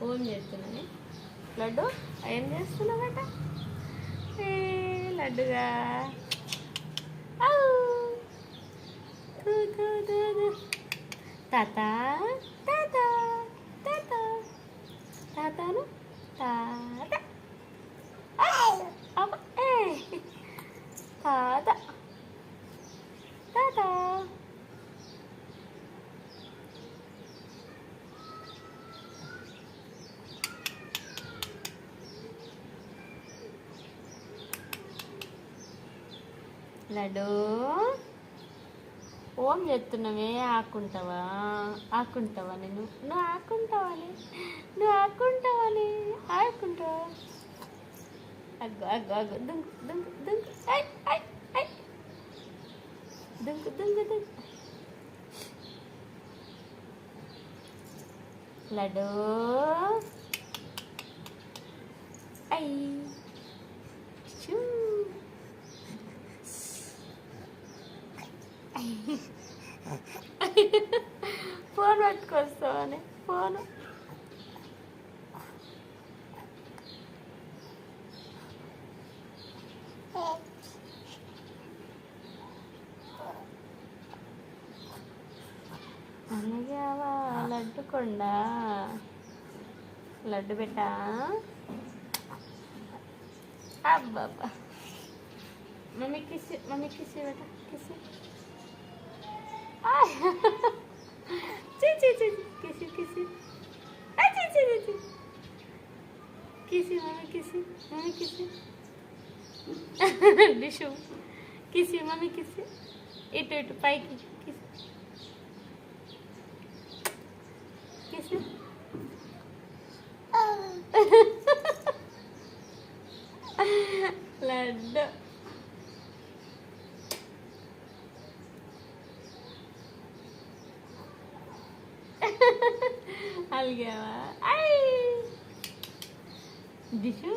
ఓం చేస్తున్నాను. లడ్డు ఏం చేస్తున్నావట? ఏ లడ్డుగా తాత తాత తాత తాతను తాత తాత తాత లడ్డు ఓం చెప్తున్నావే. ఆకుంటావా నువ్వు ఆకుంటావాలి ఆకుంటావా. అగ్గు అగ్గు అగ్గు దుంకు దుంకు దుంకు దుంకు దుంకు దుంకు. లడ్డు చూ ఫోన్ పట్టుకొస్తావని ఫోను అలాగేవా లడ్డు కొండ లడ్డు బిడ్డ. అబ్బాబ్బా మమ్మీ కిసి బేట కిసి. కిసి కిసి కిసి మమ్మీ కిసి డిషు కిసి మమ్మీ కిసి. ఇటు పైకి కిసి కిసి. లడ్డు అలిగావా? డిషు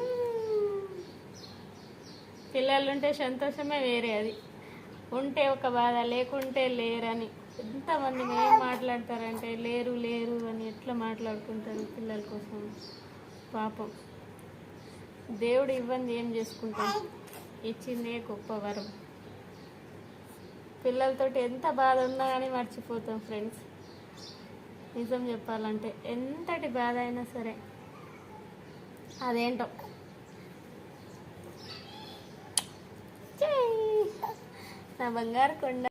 పిల్లలుంటే సంతోషమే వేరే. అది ఉంటే ఒక బాధ, లేకుంటే లేరని. ఎంతమంది ఏం మాట్లాడతారంటే లేరు అని ఎట్లా మాట్లాడుకుంటారు పిల్లల కోసం. పాపం దేవుడు ఇవ్వంది ఏం చేసుకుంటాం, ఇచ్చిందే గొప్ప వరం. పిల్లలతోటి ఎంత బాధ ఉన్నా కానీ మర్చిపోతాం ఫ్రెండ్స్. నిజం చెప్పాలంటే ఎంతటి బాధ అయినా సరే అదేంటో. నా బంగారు కొండ.